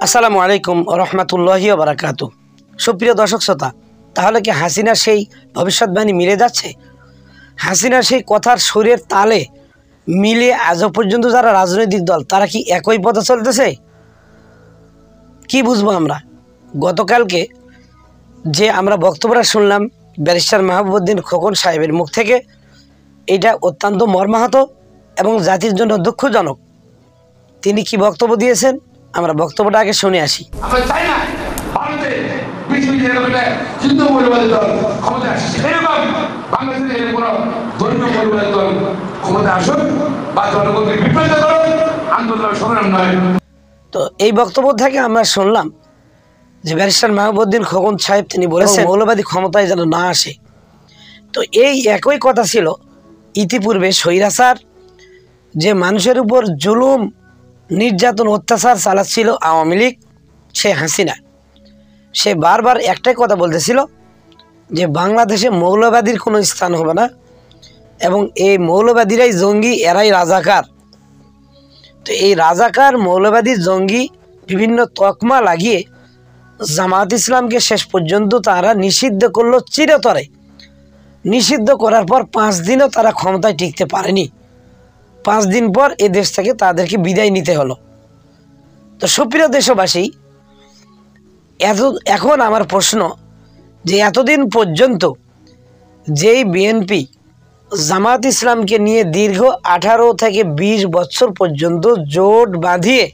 আসসালামু আলাইকুম রহমতুল্লাহি ওয়া বারাকাতু। সুপ্রিয় দর্শক শ্রোতা, তাহলে কি হাসিনার সেই ভবিষ্যৎবাণী মিলে যাচ্ছে? হাসিনার সেই কথার সুরের তালে মিলে আজও পর্যন্ত যারা রাজনৈতিক দল তারা কি একই পথে চলতেছে? কি বুঝবো আমরা? গতকালকে যে আমরা বক্তব্যটা শুনলাম ব্যারিস্টার মাহবুবউদ্দিন খোকন সাহেবের মুখ থেকে, এটা অত্যন্ত মর্মাহত এবং জাতির জন্য দুঃখজনক। তিনি কি বক্তব্য দিয়েছেন আমরা বক্তব্যটা আগে শুনে আসি। আমরা চাই না ভারতে পৃথিবীর হিন্দু পরিবারের দল ক্ষমতা আসছে, এরকম বাংলাদেশের কোন ধর্মীয় পরিবারের দল ক্ষমতা আসুক বা জনগণকে বিভ্রান্ত করুক, আন্দোলন সংগ্রাম নয়। তো এই বক্তব্য থেকে আমরা শুনলাম যে ব্যারিস্টার মাহবুবউদ্দিন খোকন সাহেব তিনি বলেছেন মৌলবাদী ক্ষমতায় যেন না আসে। তো এই একই কথা ছিল ইতিপূর্বে স্বৈরাচার যে মানুষের উপর জুলুম নির্যাতন অত্যাচার চালাচ্ছিল আওয়ামী লীগ, সে হাসিনা, সে বারবার একটাই কথা বলতেছিল যে বাংলাদেশে মৌলবাদীর কোনো স্থান হবে না এবং এই মৌলবাদীরাই জঙ্গি, এরাই রাজাকার। তো এই রাজাকার মৌলবাদী জঙ্গি বিভিন্ন তকমা লাগিয়ে জামাত ইসলামকে শেষ পর্যন্ত তারা নিষিদ্ধ করলো চিরতরে। নিষিদ্ধ করার পর 5 দিনও তারা ক্ষমতায় টিকতে পারেনি। 5 দিন পর এ দেশ থেকে তাদেরকে বিদায় নিতে হলো। তো সুপ্রিয় দেশবাসী, এখন আমার প্রশ্ন যে এতদিন পর্যন্ত যেই বিএনপি জামাত ইসলামকে নিয়ে দীর্ঘ 18 থেকে 20 বছর পর্যন্ত জোট বাঁধিয়ে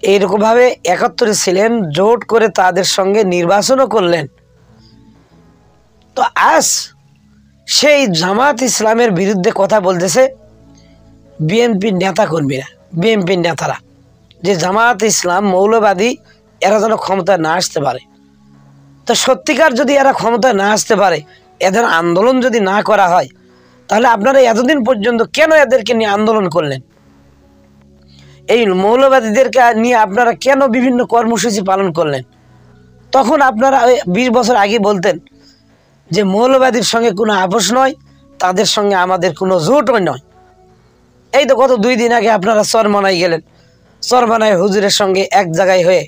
এইরকমভাবে 71 ছিলেন, জোট করে তাদের সঙ্গে নির্বাচনও করলেন, তো আজ সেই জামাত ইসলামের বিরুদ্ধে কথা বলতেছে বিএনপির নেতাকর্মীরা, বিএনপির নেতারা, যে জামাত ইসলাম মৌলবাদী, এরা যেন ক্ষমতায় না আসতে পারে। তো সত্যিকার যদি এরা ক্ষমতায় না আসতে পারে, এদের আন্দোলন যদি না করা হয়, তাহলে আপনারা এতদিন পর্যন্ত কেন এদেরকে নিয়ে আন্দোলন করলেন? এই মৌলবাদীদেরকে নিয়ে আপনারা কেন বিভিন্ন কর্মসূচি পালন করলেন? তখন আপনারা 20 বছর আগে বলতেন যে মৌলবাদীর সঙ্গে কোনো আপোষ নয়, তাদের সঙ্গে আমাদের কোনো জোটও নয়। এই তো গত 2 দিন আগে আপনারা চরমনায় গেলেন, চরমনায় হুজুরের সঙ্গে এক জায়গায় হয়ে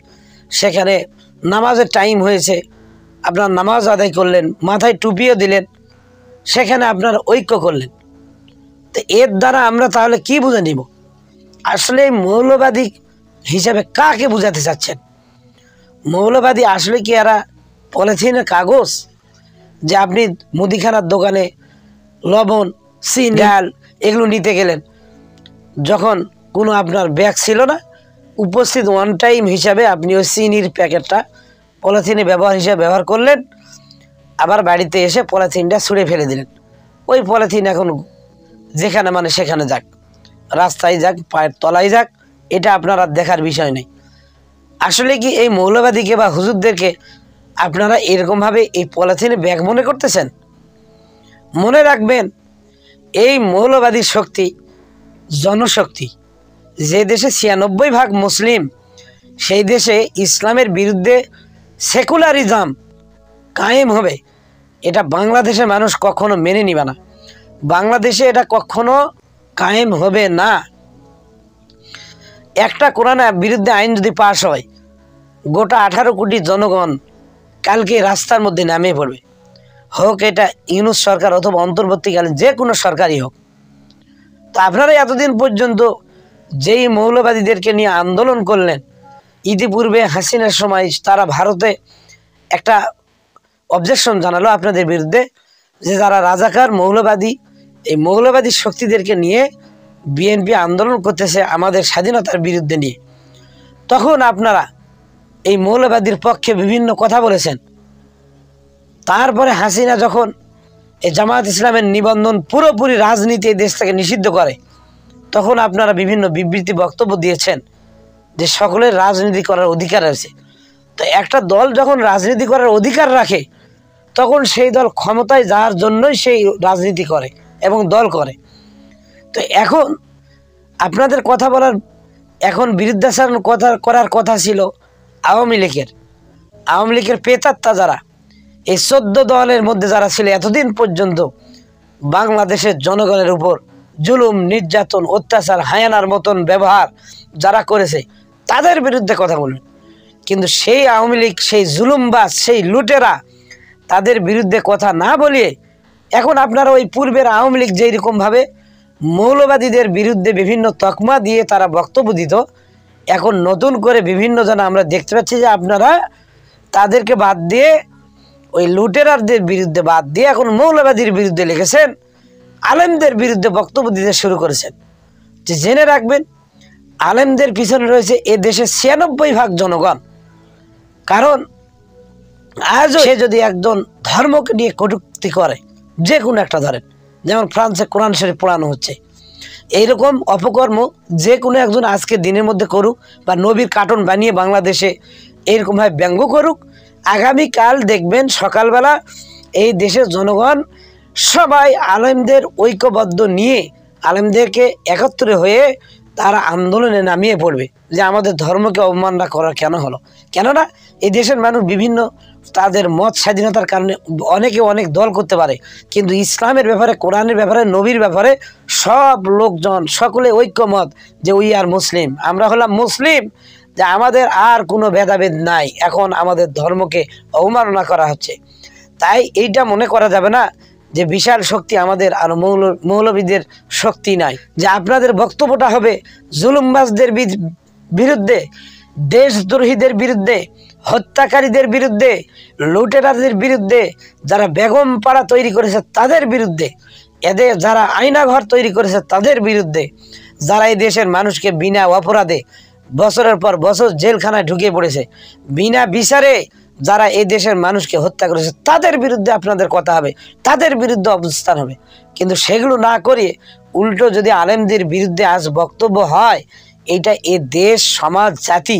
সেখানে নামাজের টাইম হয়েছে, আপনারা নামাজ আদায় করলেন, মাথায় টুপিও দিলেন, সেখানে আপনারা ঐক্য করলেন। তো এর দ্বারা আমরা তাহলে কি বুঝে নিব? আসলে মৌলবাদী হিসাবে কাকে বুঝাতে চাচ্ছেন? মৌলবাদী আসলে কি এরা পলিথিনের কাগজ, যে আপনি মুদিখানার দোকানে লবণ, চিনি, ডাল এগুলো নিতে গেলেন, যখন কোনো আপনার ব্যাগ ছিল না, উপস্থিত ওয়ান টাইম হিসাবে আপনি ওই চিনির প্যাকেটটা পলিথিনে ব্যবহার করলেন, আবার বাড়িতে এসে পলিথিনটা ছুঁড়ে ফেলে দিলেন। ওই পলিথিন এখন যেখানে মানে সেখানে যাক, রাস্তায় যাক, পায়ের তলায় যাক, এটা আপনার আর দেখার বিষয় নেই। আসলে কি এই মৌলবাদীকে বা হুজুরদেরকে আপনারা এরকমভাবে এই পলিথিনে ব্যাগ মনে করতেছেন? মনে রাখবেন, এই মৌলবাদী শক্তি জনশক্তি। যে দেশে 96% মুসলিম, সেই দেশে ইসলামের বিরুদ্ধে সেকুলারিজম কায়েম হবে, এটা বাংলাদেশের মানুষ কখনো মেনে নিবে না। বাংলাদেশে এটা কখনো কায়েম হবে না। একটা কোরআনের বিরুদ্ধে আইন যদি পাশ হয়, গোটা 18 কোটি জনগণ কালকে রাস্তার মধ্যে নামিয়ে পড়বে, হোক এটা ইউনূস সরকার অথবা অন্তর্বর্তীকালীন যে কোনো সরকারই হোক। তো আপনারা এতদিন পর্যন্ত যেই মৌলবাদীদেরকে নিয়ে আন্দোলন করলেন, ইতিপূর্বে হাসিনার সময় তারা ভারতে একটা অবজেকশন জানালো আপনাদের বিরুদ্ধে যে যারা রাজাকার মৌলবাদী, এই মৌলবাদী শক্তিদেরকে নিয়ে বিএনপি আন্দোলন করতেছে আমাদের স্বাধীনতার বিরুদ্ধে নিয়ে। তখন আপনারা এই মৌলবাদীর পক্ষে বিভিন্ন কথা বলেছেন। তারপরে হাসিনা যখন এই জামাত ইসলামের নিবন্ধন পুরোপুরি রাজনীতি এই দেশ থেকে নিষিদ্ধ করে, তখন আপনারা বিভিন্ন বিবৃতি বক্তব্য দিয়েছেন যে সকলের রাজনীতি করার অধিকার আছে। তো একটা দল যখন রাজনীতি করার অধিকার রাখে, তখন সেই দল ক্ষমতায় যাওয়ার জন্যই সেই রাজনীতি করে এবং দল করে। তো এখন আপনাদের কথা বলার, এখন বিরুদ্ধাচরণ করার কথা ছিল আওয়ামী লীগের। আওয়ামী লীগের প্রেতাত্মা যারা, এই 14 দলের মধ্যে যারা ছিল এতদিন পর্যন্ত বাংলাদেশের জনগণের উপর জুলুম নির্যাতন অত্যাচার হায়ানার মতন ব্যবহার যারা করেছে, তাদের বিরুদ্ধে কথা বলবেন। কিন্তু সেই আওয়ামী লীগ, সেই জুলুমবাজ, সেই লুটেরা, তাদের বিরুদ্ধে কথা না বলিয়ে এখন আপনারা ওই পূর্বের আওয়ামী লীগ যেরকমভাবে মৌলবাদীদের বিরুদ্ধে বিভিন্ন তকমা দিয়ে তারা বক্তব্য দিত, এখন নতুন করে বিভিন্ন জন আমরা দেখতে পাচ্ছি যে আপনারা তাদেরকে বাদ দিয়ে ওই লুটেরারদের বিরুদ্ধে বাদ দিয়ে এখন মৌলবাদীর বিরুদ্ধে লিখেছেন, আলেমদের বিরুদ্ধে বক্তব্য দিতে শুরু করেছেন। যে জেনে রাখবেন, আলেমদের পিছনে রয়েছে এ দেশের 96% জনগণ। কারণ আজও সে যদি একজন ধর্মকে নিয়ে কটূক্তি করে, যে কোনো একটা ধরেন, যেমন ফ্রান্সে কোরআন শরীফ পড়ানো হচ্ছে, এইরকম অপকর্ম যে কোনো একজন আজকে দিনের মধ্যে করুক, বা নবীর কার্টুন বানিয়ে বাংলাদেশে এইরকমভাবে ব্যঙ্গ করুক, আগামীকাল দেখবেন সকালবেলা এই দেশের জনগণ সবাই আলেমদের ঐক্যবদ্ধ নিয়ে আলেমদেরকে একত্রে হয়ে তারা আন্দোলনে নামিয়ে পড়বে যে আমাদের ধর্মকে অবমাননা করা কেন হলো। কেননা এই দেশের মানুষ বিভিন্ন তাদের মত স্বাধীনতার কারণে অনেকে অনেক দল করতে পারে, কিন্তু ইসলামের ব্যাপারে, কোরআনের ব্যাপারে, নবীর ব্যাপারে সব লোকজন সকলে ঐক্যমত যে উই আর মুসলিম, আমরা হলাম মুসলিম, যে আমাদের আর কোনো ভেদাভেদ নাই, এখন আমাদের ধর্মকে অবমাননা করা হচ্ছে। তাই এইটা মনে করা যাবে না যে বিশাল শক্তি আমাদের আর মৌলবীদের শক্তি নাই, যে আপনাদের বক্তব্যটা হবে জুলুমবাজদের বিরুদ্ধে, দেশদ্রোহীদের বিরুদ্ধে, হত্যাকারীদের বিরুদ্ধে, লুটেরাদের বিরুদ্ধে, যারা বেগম পাড়া তৈরি করেছে তাদের বিরুদ্ধে, এদের যারা আয়নাঘর তৈরি করেছে তাদের বিরুদ্ধে, যারা এই দেশের মানুষকে বিনা অপরাধে বছরের পর বছর জেলখানায় ঢুকে পড়েছে, বিনা বিচারে যারা এই দেশের মানুষকে হত্যা করেছে তাদের বিরুদ্ধে আপনাদের কথা হবে, তাদের বিরুদ্ধে অবস্থান হবে। কিন্তু সেগুলো না করিয়ে উল্টো যদি আলেমদের বিরুদ্ধে আজ বক্তব্য হয়, এইটা এ দেশ, সমাজ, জাতি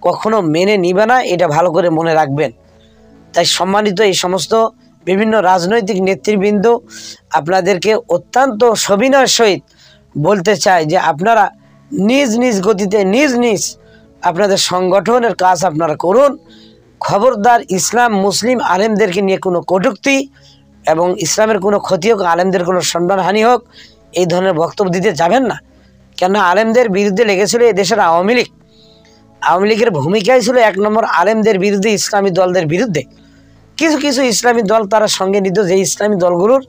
কখনো মেনে নিবে না, এটা ভালো করে মনে রাখবেন। তাই সম্মানিত এই সমস্ত বিভিন্ন রাজনৈতিক নেতৃবৃন্দ, আপনাদেরকে অত্যন্ত সবিনয়ের সহিত বলতে চাই যে আপনারা নিজ নিজ গতিতে নিজ নিজ আপনাদের সংগঠনের কাজ আপনারা করুন। খবরদার ইসলাম, মুসলিম, আলেমদেরকে নিয়ে কোনো কটূক্তি এবং ইসলামের কোনো ক্ষতি হোক, আলেমদের কোনো সম্মানহানি হোক, এই ধরনের বক্তব্য দিতে যাবেন না। কেননা আলেমদের বিরুদ্ধে লেগেছিল এই দেশের আওয়ামী লীগ। আওয়ামী লীগের ভূমিকাই ছিল 1 নম্বর আলেমদের বিরুদ্ধে, ইসলামী দলদের বিরুদ্ধে। কিছু কিছু ইসলামী দল তারা সঙ্গে নিত, যে ইসলামী দলগুলোর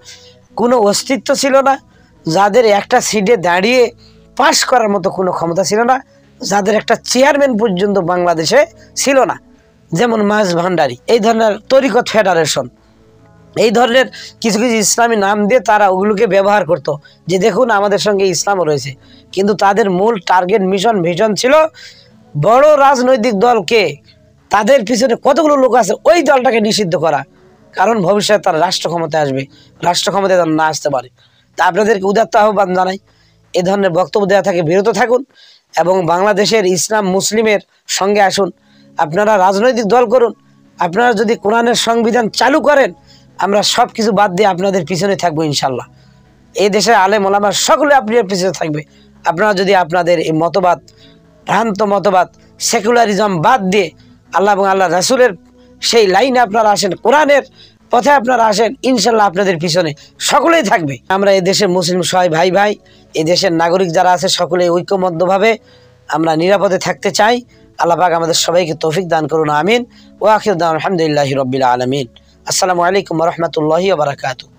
কোনো অস্তিত্ব ছিল না, যাদের একটা সিটে দাঁড়িয়ে পাশ করার মতো কোনো ক্ষমতা ছিল না, যাদের একটা চেয়ারম্যান পর্যন্ত বাংলাদেশে ছিল না, যেমন মাঝ ভান্ডারী, এই ধরনের তরিকত ফেডারেশন, এই ধরনের কিছু কিছু ইসলামী নাম দিয়ে তারা ওগুলোকে ব্যবহার করত যে দেখুন আমাদের সঙ্গে ইসলামও রয়েছে। কিন্তু তাদের মূল টার্গেট, মিশন, ভিশন ছিল বড় রাজনৈতিক দলকে, তাদের পিছনে কতগুলো লোক আছে ওই দলটাকে নিষিদ্ধ করা, কারণ ভবিষ্যতে তারা রাষ্ট্র ক্ষমতায় আসবে, রাষ্ট্র ক্ষমতায় তারা না আসতে পারে। তা আপনাদেরকে উদাত্ত আহ্বান জানাই, এ ধরনের বক্তব্য দেওয়া থেকে বিরত থাকুন এবং বাংলাদেশের ইসলাম মুসলিমের সঙ্গে আসুন। আপনারা রাজনৈতিক দল করুন, আপনারা যদি কোরআনের সংবিধান চালু করেন, আমরা সব কিছু বাদ দিয়ে আপনাদের পিছনে থাকবো ইনশাল্লাহ। এই দেশের আলেম ওলামা সকলে আপনার পিছনে থাকবে। আপনারা যদি আপনাদের এই মতবাদ, ভ্রান্ত মতবাদ, সেকুলারিজম বাদ দিয়ে আল্লাহ এবং আল্লাহ রাসূলের সেই লাইনে আপনারা আসেন, কোরআনের পথে আপনারা আসেন, ইনশাল্লাহ আপনাদের পিছনে সকলেই থাকবে। আমরা এই দেশের মুসলিম সবাই ভাই ভাই, এই দেশের নাগরিক যারা আছে সকলে ঐক্যবদ্ধভাবে আমরা নিরাপদে থাকতে চাই। আল্লাহ পাক আমাদের সবাইকে তৌফিক দান করুন, আমিন। ওয়া আখিরু দাওয়ানা আলহামদুলিল্লাহি রাব্বিল আলামিন। আসসালামু আলাইকুম ওয়া রাহমাতুল্লাহি ওয়া বারাকাতুহু।